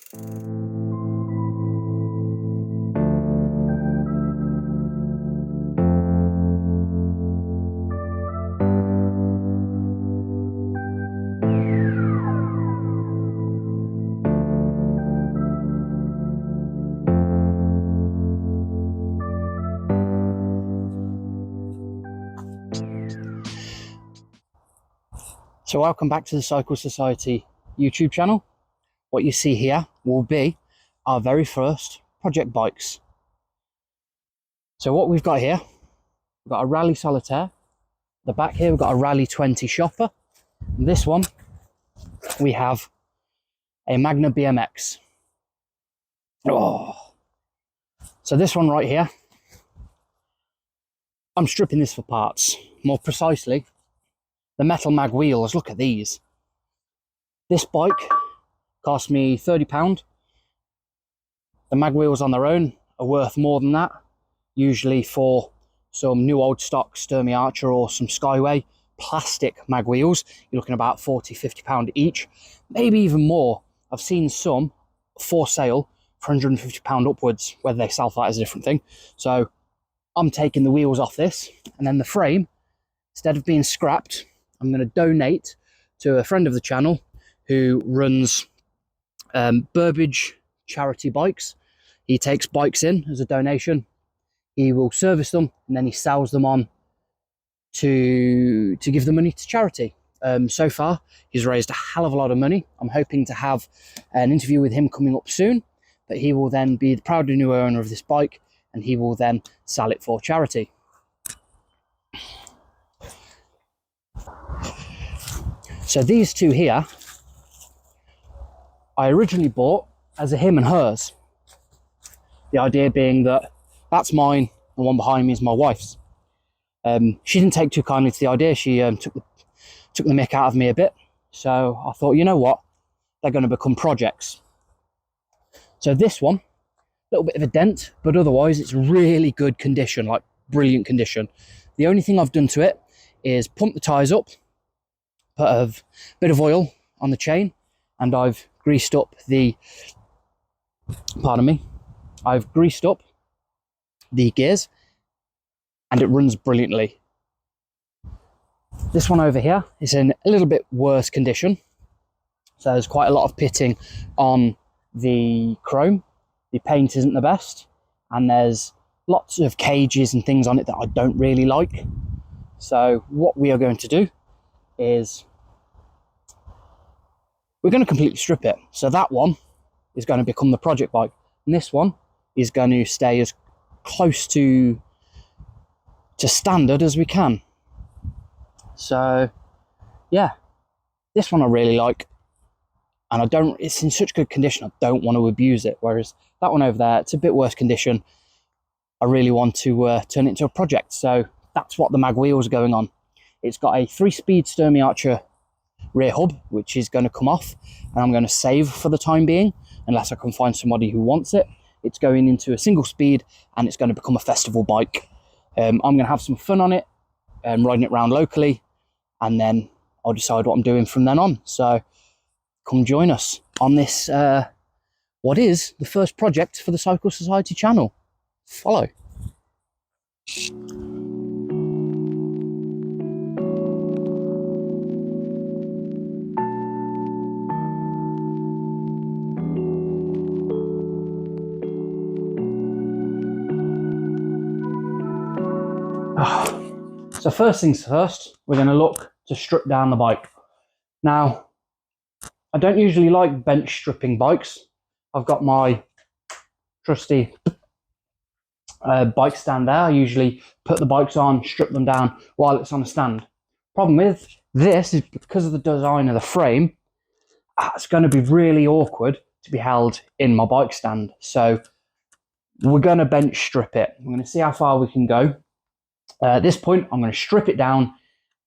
So welcome back to the Cycle Society YouTube channel. What you see here will be our very first project bikes. So what we've got here, we've got a Raleigh Solitaire. The back here we've got a Raleigh 20 Shopper. And this one we have a Magna BMX. Oh. So this one right here, I'm stripping this for parts. More precisely, the metal mag wheels. Look at these. This bike cost me £30. The mag wheels on their own are worth more than that. Usually for some new old stock Sturmey Archer or some Skyway plastic mag wheels, you're looking about £40–50 each, maybe even more. I've seen some for sale for £150 upwards. Whether they sell that is a different thing. So I'm taking the wheels off this, and then the frame, instead of being scrapped, I'm going to donate to a friend of the channel who runs Burbage charity bikes. He takes bikes in as a donation. He will service them and then he sells them on to give the money to charity. So far, he's raised a hell of a lot of money. I'm hoping to have an interview with him coming up soon, but he will then be the proud new owner of this bike and he will then sell it for charity. So these two here, I originally bought as a him and hers. The idea being that that's mine, the one behind me is my wife's. She didn't take too kindly to the idea. She took the mick out of me a bit. So I thought, you know what, they're going to become projects. So this one, a little bit of a dent, but otherwise it's really good condition, like brilliant condition. The only thing I've done to it is pump the tyres up, put a bit of oil on the chain, and I've greased up I've greased up the gears, and it runs brilliantly. This one over here is in a little bit worse condition. So there's quite a lot of pitting on the chrome. The paint isn't the best, and there's lots of cages and things on it that I don't really like. So what we are going to do is we're going to completely strip it. So that one is going to become the project bike, and this one is going to stay as close to standard as we can. So yeah, this one I really like, and it's in such good condition, I don't want to abuse it. Whereas that one over there, it's a bit worse condition. I really want to turn it into a project. So that's what the mag wheels are going on. It's got a 3-speed Sturmey Archer rear hub, which is going to come off, and I'm going to save for the time being unless I can find somebody who wants it. It's going into a single speed, and it's going to become a festival bike. I'm going to have some fun on it, riding it around locally, and then I'll decide what I'm doing from then on. So come join us on this, what is the first project for the Cycle Society channel. Follow. So first things first, we're going to look to strip down the bike. Now, I don't usually like bench stripping bikes. I've got my trusty bike stand there. I usually put the bikes on, strip them down while it's on a stand. Problem with this is because of the design of the frame, it's going to be really awkward to be held in my bike stand. So we're going to bench strip it. We're going to see how far we can go. At this point, I'm going to strip it down,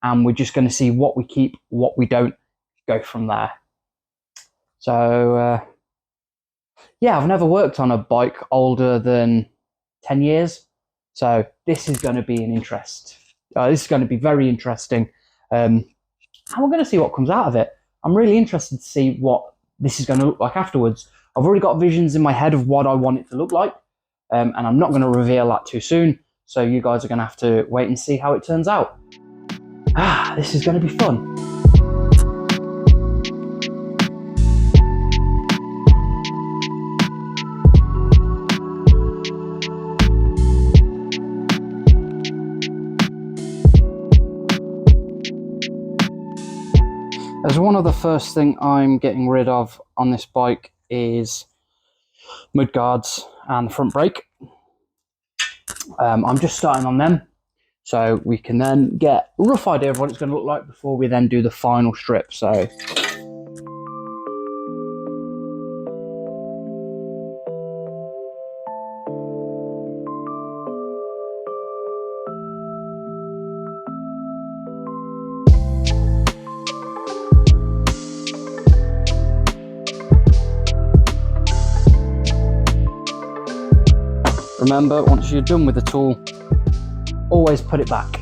and we're just going to see what we keep, what we don't, go from there. So yeah, I've never worked on a bike older than 10 years. So this is going to be an interest. This is going to be very interesting. And we're going to see what comes out of it. I'm really interested to see what this is going to look like afterwards. I've already got visions in my head of what I want it to look like, and I'm not going to reveal that too soon, so you guys are going to have to wait and see how it turns out. This is going to be fun. As one of the first thing I'm getting rid of on this bike is mudguards and the front brake. I'm just starting on them so we can then get a rough idea of what it's going to look like before we then do the final strip. So remember, once you're done with the tool, always put it back.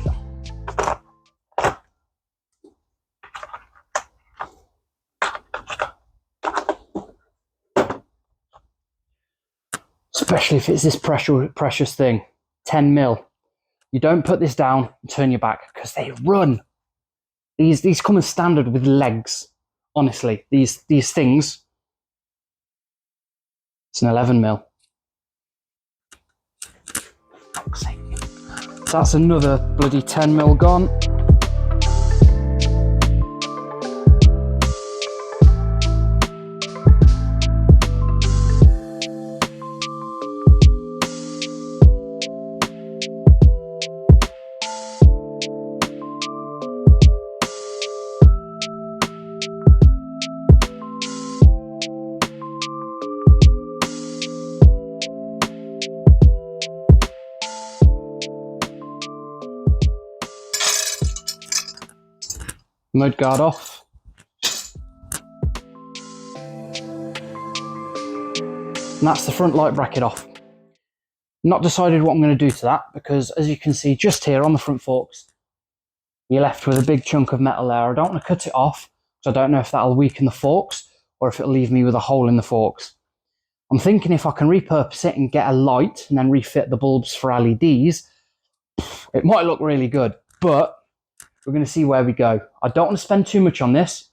Especially if it's this precious thing, 10 mil. You don't put this down and turn your back because they run. These come as standard with legs. Honestly, these things. It's an 11 mil. So that's another bloody 10 mil gone. Mudguard off. And that's the front light bracket off. Not decided what I'm going to do to that because, as you can see just here on the front forks, you're left with a big chunk of metal there. I don't want to cut it off because I don't know if that'll weaken the forks or if it'll leave me with a hole in the forks. I'm thinking if I can repurpose it and get a light and then refit the bulbs for LEDs, it might look really good, but we're going to see where we go. I don't want to spend too much on this.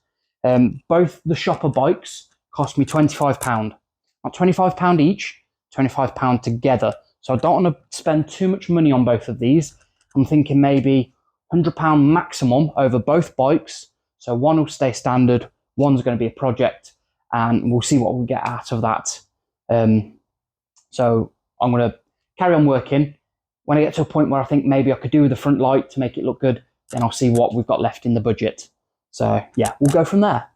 Both the shopper bikes cost me £25. Not £25 each, £25 together. So I don't want to spend too much money on both of these. I'm thinking maybe £100 maximum over both bikes. So one will stay standard, one's going to be a project, and we'll see what we get out of that. So I'm going to carry on working. When I get to a point where I think maybe I could do the front light to make it look good, then I'll see what we've got left in the budget. So yeah, we'll go from there.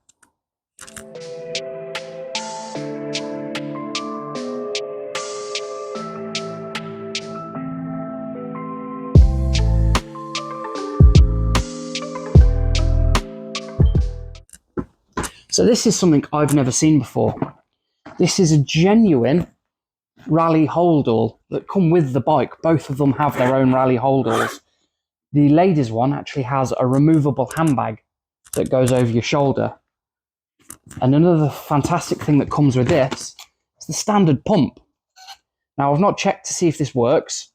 So this is something I've never seen before. This is a genuine Raleigh holdall that come with the bike. Both of them have their own Raleigh holdalls. The ladies one actually has a removable handbag that goes over your shoulder. And another fantastic thing that comes with this is the standard pump. Now, I've not checked to see if this works.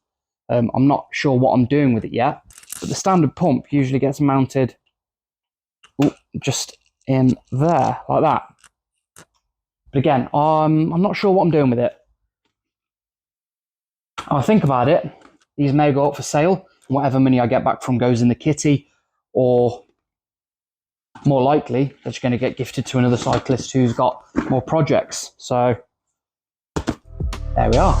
I'm not sure what I'm doing with it yet, but the standard pump usually gets mounted just in there, like that. But again, I'm not sure what I'm doing with it. I think about it, these may go up for sale. Whatever money I get back from goes in the kitty, or more likely, they're just going to get gifted to another cyclist who's got more projects. So there we are.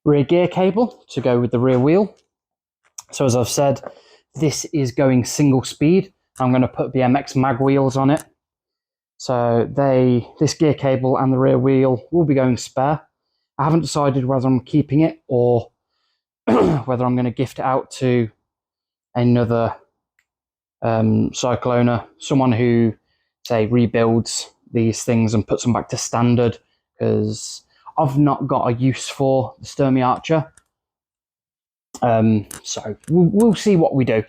Rear gear cable to go with the rear wheel. So as I've said, this is going single speed. I'm going to put BMX mag wheels on it. So this gear cable and the rear wheel will be going spare. I haven't decided whether I'm keeping it or whether I'm going to gift it out to another cycle owner, someone who, say, rebuilds these things and puts them back to standard, because I've not got a use for the Sturmey Archer. So we'll see what we do.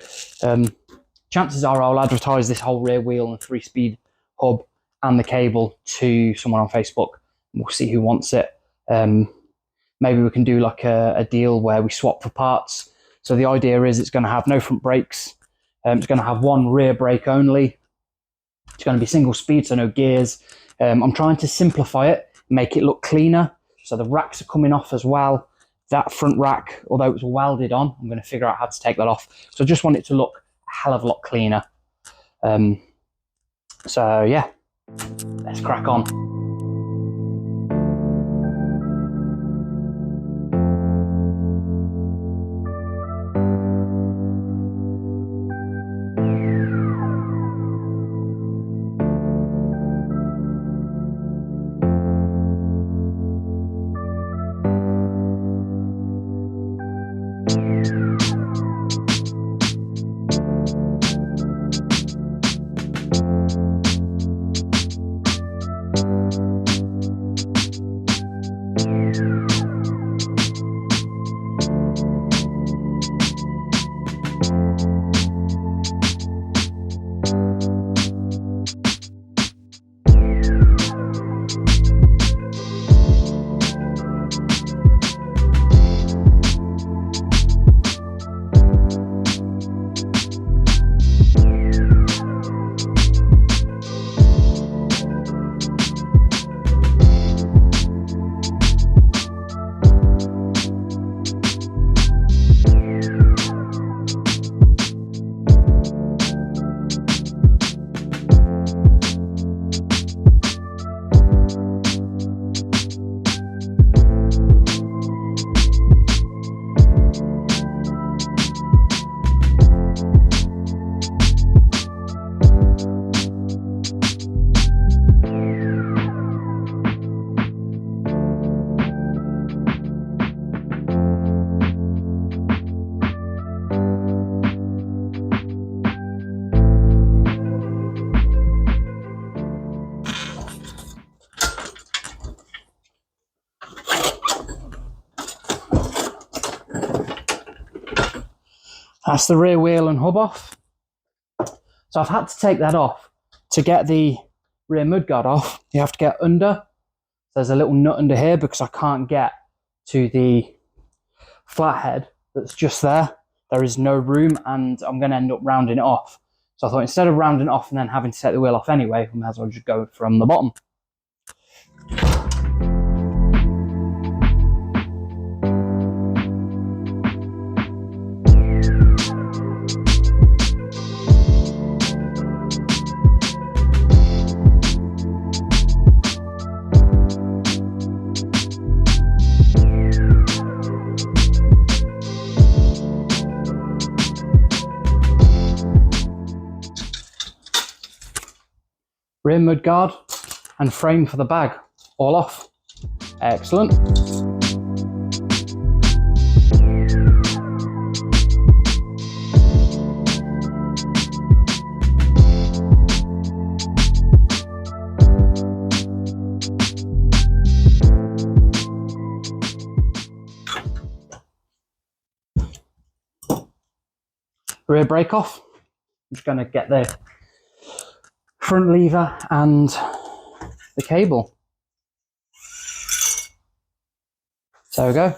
Chances are I'll advertise this whole rear wheel and 3-speed hub and the cable to someone on Facebook. We'll see who wants it. Maybe we can do like a deal where we swap for parts. So the idea is it's going to have no front brakes. It's going to have one rear brake only. It's going to be single speed, so no gears. I'm trying to simplify it, make it look cleaner. So the racks are coming off as well. That front rack, although it's welded on, I'm going to figure out how to take that off. So I just want it to look a hell of a lot cleaner. So yeah, let's crack on. That's the rear wheel and hub off. So I've had to take that off. To get the rear mudguard off, you have to get under. There's a little nut under here because I can't get to the flathead that's just there. There is no room, and I'm going to end up rounding it off. So I thought instead of rounding it off and then having to take the wheel off anyway, I might as well just go from the bottom. Rear mudguard and frame for the bag, all off. Excellent. Rear brake off. I'm just going to get the front lever and the cable. So there we go.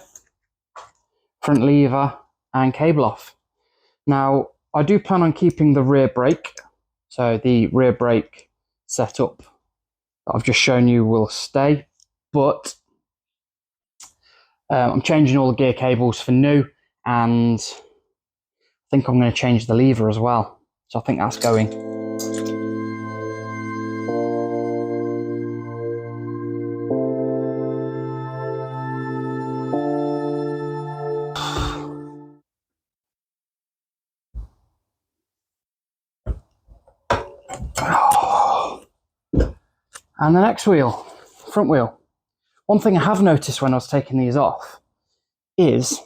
Front lever and cable off. Now, I do plan on keeping the rear brake. So the rear brake setup that I've just shown you will stay, but I'm changing all the gear cables for new, and I think I'm going to change the lever as well. So I think that's going. And the next wheel, front wheel. One thing I have noticed when I was taking these off is,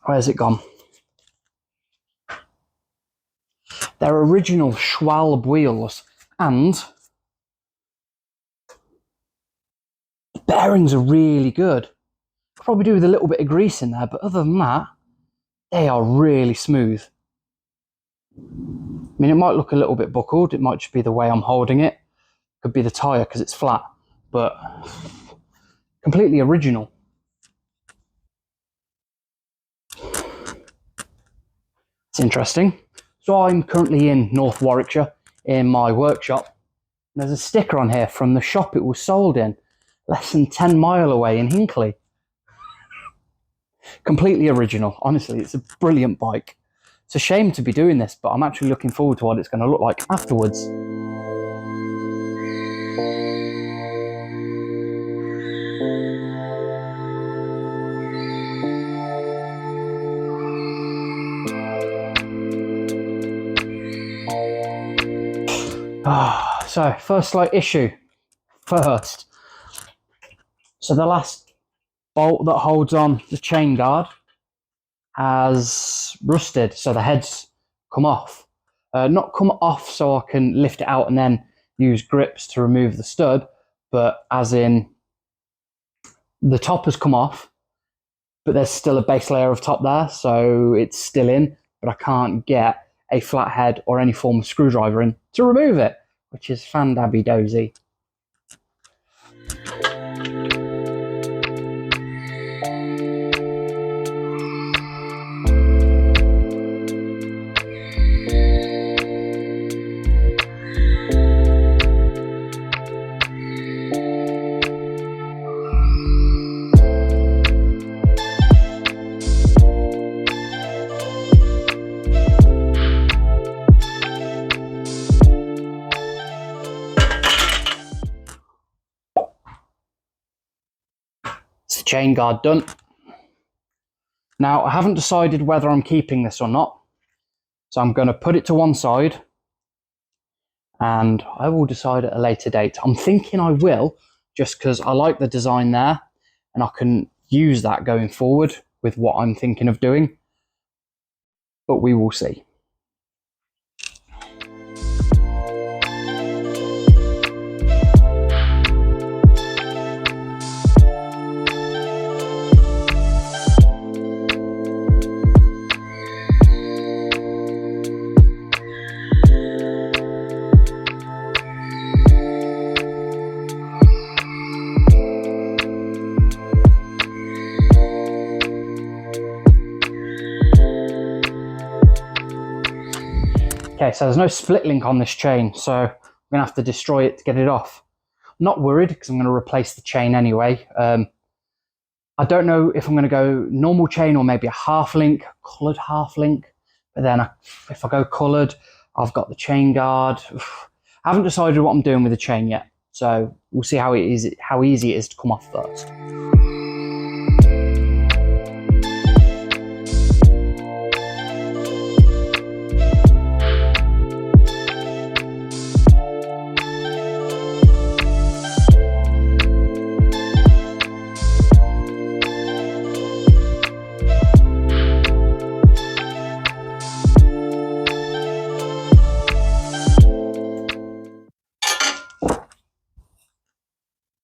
where's it gone? They're original Schwalbe wheels, and the bearings are really good. Probably do with a little bit of grease in there, but other than that, they are really smooth. I mean, it might look a little bit buckled, it might just be the way I'm holding it. Could be the tyre because it's flat, but completely original. It's interesting. So I'm currently in North Warwickshire in my workshop. There's a sticker on here from the shop it was sold in, less than 10 miles away in Hinckley. Completely original. Honestly, it's a brilliant bike. It's a shame to be doing this, but I'm actually looking forward to what it's going to look like afterwards. So, first slight issue first. So the last bolt that holds on the chain guard has rusted, so the head's come off. Not come off so I can lift it out and then use grips to remove the stud, but as in the top has come off, but there's still a base layer of top there, so it's still in, but I can't get a flathead or any form of screwdriver in to remove it, which is fan-dabby-dozy. Chain guard done. Now I haven't decided whether I'm keeping this or not, so I'm going to put it to one side and I will decide at a later date. I'm thinking I will, just because I like the design there and I can use that going forward with what I'm thinking of doing, but we will see. Okay, so there's no split link on this chain, so I'm going to have to destroy it to get it off. I'm not worried because I'm going to replace the chain anyway. I don't know if I'm going to go normal chain or maybe a half link, coloured half link. But then if I go coloured, I've got the chain guard. I haven't decided what I'm doing with the chain yet, so we'll see how easy it is to come off first.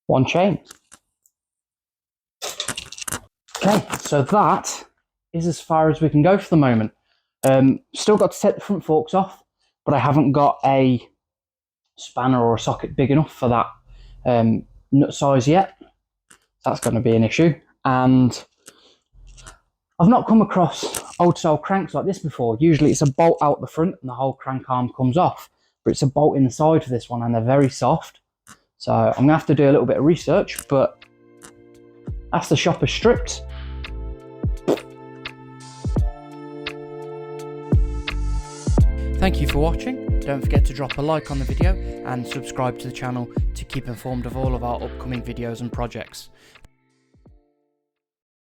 One chain. Okay, so that is as far as we can go for the moment. Still got to take the front forks off, but I haven't got a spanner or a socket big enough for that nut size yet. That's going to be an issue. And I've not come across old style cranks like this before. Usually it's a bolt out the front and the whole crank arm comes off, but it's a bolt in the side for this one and they're very soft. So I'm going to have to do a little bit of research, but that's the shopper stripped. Thank you for watching. Don't forget to drop a like on the video and subscribe to the channel to keep informed of all of our upcoming videos and projects.